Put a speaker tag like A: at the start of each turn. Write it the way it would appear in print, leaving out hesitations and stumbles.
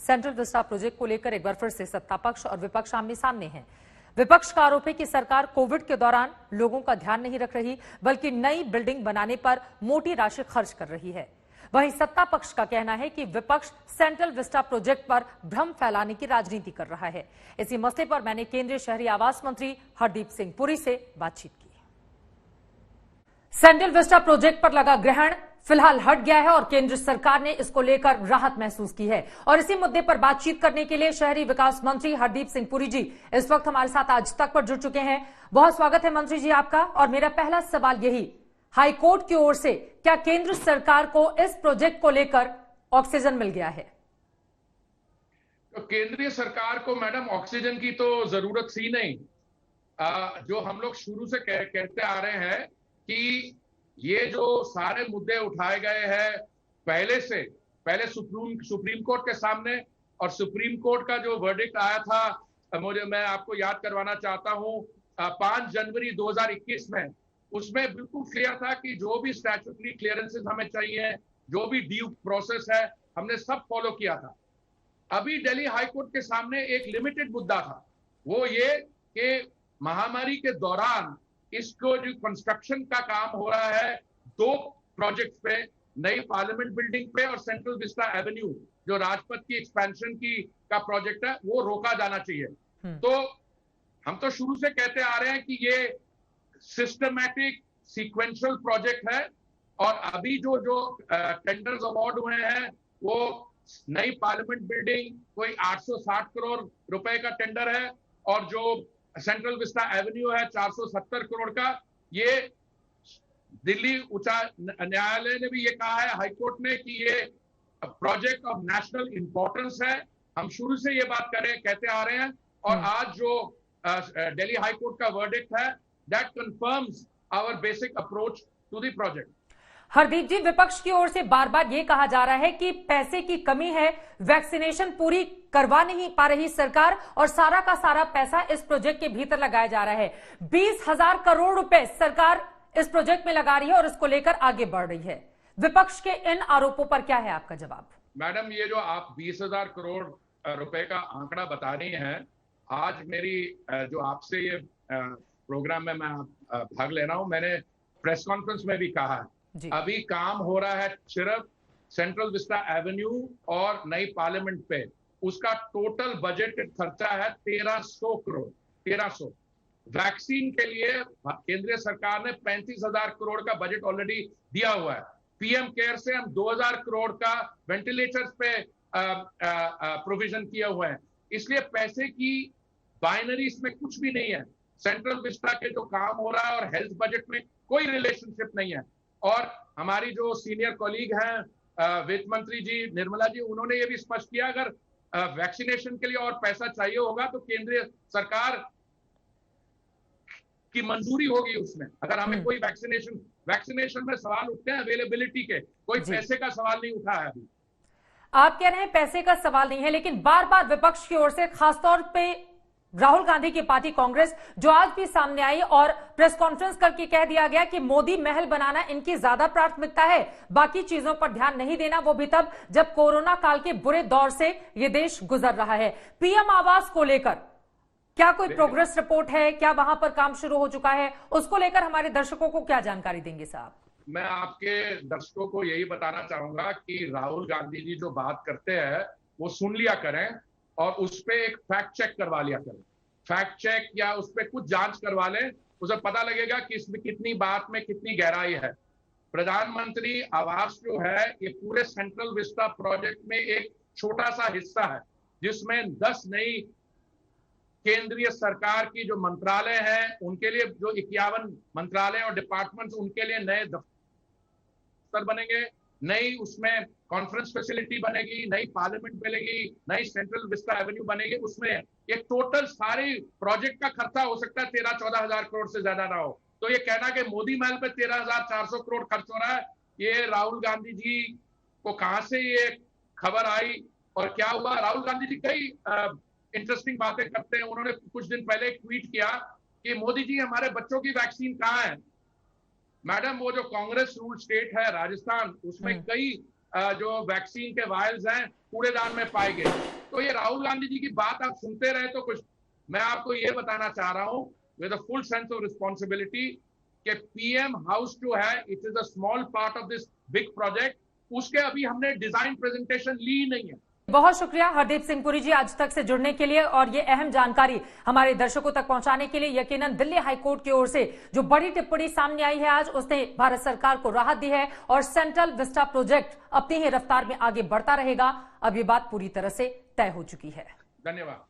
A: Central Vista project को लेकर एक बार फिर से सत्ता पक्ष और विपक्ष आमने सामने हैं। विपक्ष का आरोप है कि सरकार कोविड के दौरान लोगों का ध्यान नहीं रख रही, बल्कि नई बिल्डिंग बनाने पर मोटी राशि खर्च कर रही है। वहीं सत्ता पक्ष का कहना है कि विपक्ष सेंट्रल विस्टा प्रोजेक्ट पर भ्रम फैलाने की राजनीति कर रहा है। इसी मसले पर मैंने केंद्रीय शहरी आवास मंत्री हरदीप सिंह पुरी से बातचीत की। सेंट्रल विस्टा प्रोजेक्ट पर लगा ग्रहण फिलहाल हट गया है और केंद्र सरकार ने इसको लेकर राहत महसूस की है। और इसी मुद्दे पर बातचीत करने के लिए शहरी विकास मंत्री हरदीप सिंह पुरी जी इस वक्त हमारे साथ आज तक पर जुड़ चुके हैं। बहुत स्वागत है मंत्री जी आपका। और मेरा पहला सवाल यही, हाईकोर्ट की ओर से क्या केंद्र सरकार को इस प्रोजेक्ट को लेकर ऑक्सीजन मिल गया है?
B: तो केंद्रीय सरकार को मैडम ऑक्सीजन की तो जरूरत थी नहीं। जो हम लोग शुरू से कहते आ रहे हैं कि ये जो सारे मुद्दे उठाए गए हैं पहले सुप्रीम कोर्ट के सामने, और सुप्रीम कोर्ट का जो वर्डिक्ट आया था मैं आपको याद करवाना चाहता हूं 5 जनवरी 2021 में, उसमें बिल्कुल क्लियर था कि जो भी स्टैट्यूटरी क्लियरेंसेस हमें चाहिए, जो भी ड्यू प्रोसेस है, हमने सब फॉलो किया था। अभी दिल्ली हाईकोर्ट के सामने एक लिमिटेड मुद्दा था, वो ये कि महामारी के दौरान इसको जो कंस्ट्रक्शन का काम हो रहा है 2 प्रोजेक्ट पे, नई पार्लियामेंट बिल्डिंग पे और सेंट्रल विस्टा एवेन्यू जो राजपथ की एक्सपेंशन का प्रोजेक्ट है, वो रोका जाना चाहिए। तो हम तो शुरू से कहते आ रहे हैं कि ये सिस्टमैटिक सीक्वेंशियल प्रोजेक्ट है, और अभी जो टेंडर्स अवार्ड हुए हैं वो नई पार्लियामेंट बिल्डिंग कोई 860 करोड़ रुपए का टेंडर है, और जो सेंट्रल विस्टा एवेन्यू है 470 करोड़ का। ये दिल्ली उच्च न्यायालय ने भी ये कहा है, हाईकोर्ट ने, कि ये प्रोजेक्ट ऑफ नेशनल इंपॉर्टेंस है। हम शुरू से ये बात कहते आ रहे हैं, और आज जो दिल्ली हाईकोर्ट का वर्डिक्ट है, that confirms our basic approach to the project.
A: Hardeep ji, विपक्ष की ओर से बार बार ये कहा जा रहा है कि पैसे की कमी है, वैक्सीनेशन पूरी करवा नहीं पा रही सरकार, और सारा का सारा पैसा इस प्रोजेक्ट के भीतर लगाया जा रहा है। 20,000 करोड़ रुपए सरकार इस प्रोजेक्ट में लगा रही है और इसको लेकर आगे बढ़ रही है। विपक्ष के इन आरोपों पर क्या है आपका जवाब?
B: मैडम, ये जो आप 20,000 करोड़ रुपए का आंकड़ा बता रही हैं, आज मेरी जो आपसे ये प्रोग्राम में मैं भाग ले रहा हूं, मैंने प्रेस कॉन्फ्रेंस में भी कहा है, अभी काम हो रहा है सिर्फ सेंट्रल विस्टा एवेन्यू और नई पार्लियामेंट पे। उसका टोटल बजट खर्चा है 1300 करोड़। 1300 वैक्सीन के लिए केंद्रीय सरकार ने 35,000 करोड़ का बजट ऑलरेडी दिया हुआ है। पीएम केयर से हम 2,000 करोड़ का वेंटिलेटर्स पे प्रोविजन किए हुए हैं। इसलिए पैसे की बाइनरी इसमें कुछ भी नहीं है। सेंट्रल विस्टा के जो काम हो रहा है और हेल्थ बजट में कोई रिलेशनशिप नहीं है। और हमारी जो सीनियर कॉलीग हैं वित्त मंत्री जी निर्मला जी, उन्होंने ये भी स्पष्ट किया, अगर वैक्सीनेशन के लिए और पैसा चाहिए होगा तो केंद्रीय सरकार की मंजूरी होगी उसमें। अगर हमें कोई वैक्सीनेशन में सवाल उठते हैं अवेलेबिलिटी के, कोई पैसे का सवाल नहीं उठा है अभी।
A: आप कह रहे हैं पैसे का सवाल नहीं है, लेकिन बार बार विपक्ष की ओर से, खासतौर पे राहुल गांधी की पार्टी कांग्रेस, जो आज भी सामने आई और प्रेस कॉन्फ्रेंस करके कह दिया गया कि मोदी महल बनाना इनकी ज्यादा प्राथमिकता है, बाकी चीजों पर ध्यान नहीं देना, वो भी तब जब कोरोना काल के बुरे दौर से ये देश गुजर रहा है। पीएम आवास को लेकर क्या कोई प्रोग्रेस रिपोर्ट है? क्या वहां पर काम शुरू हो चुका है? उसको लेकर हमारे दर्शकों को क्या जानकारी देंगे साहब?
B: मैं आपके दर्शकों को यही बताना चाहूंगा कि राहुल गांधी जी जो बात करते हैं वो सुन लिया करें, और उस पर एक फैक्ट चेक करवा लिया करें। फैक्ट चेक या उस पर कुछ जांच करवा लें, उसे पता लगेगा कि इसमें कितनी बात में कितनी गहराई है। प्रधानमंत्री आवास जो है, ये पूरे सेंट्रल विस्टा प्रोजेक्ट में एक छोटा सा हिस्सा है, जिसमें 10 नई केंद्रीय सरकार की जो मंत्रालय हैं, उनके लिए जो 51 मंत्रालय और डिपार्टमेंट्स, उनके लिए नए दफ्तर बनेंगे, नई उसमें कॉन्फ्रेंस फैसिलिटी बनेगी, नई पार्लियामेंट बनेगी, नई सेंट्रल विस्टा एवेन्यू बनेगी। उसमें एक टोटल सारी प्रोजेक्ट का खर्चा हो सकता है 13-14 हजार करोड़ से ज्यादा ना हो। तो ये कहना कि मोदी महल पे 13,400 करोड़ खर्च हो रहा है, ये राहुल गांधी जी को कहां से ये खबर आई और क्या हुआ? राहुल गांधी जी कई इंटरेस्टिंग बातें करते हैं। उन्होंने कुछ दिन पहले एक ट्वीट किया कि मोदी जी, हमारे बच्चों की वैक्सीन कहाँ है? मैडम, वो जो कांग्रेस रूल स्टेट है राजस्थान, उसमें कई जो वैक्सीन के वायल्स हैं कूड़ेदान में पाए गए। तो ये राहुल गांधी जी की बात आप सुनते रहे तो कुछ, मैं आपको ये बताना चाह रहा हूं with a full sense of responsibility कि पीएम हाउस टू है, it is a small part of this big project, उसके अभी हमने डिजाइन प्रेजेंटेशन ली नहीं है।
A: बहुत शुक्रिया हरदीप सिंह पुरी जी आज तक से जुड़ने के लिए और ये अहम जानकारी हमारे दर्शकों तक पहुंचाने के लिए। यकीनन दिल्ली हाईकोर्ट की ओर से जो बड़ी टिप्पणी सामने आई है आज, उसने भारत सरकार को राहत दी है और सेंट्रल विस्टा प्रोजेक्ट अपनी ही रफ्तार में आगे बढ़ता रहेगा। अब ये बात पूरी तरह से तय हो चुकी है।
B: धन्यवाद।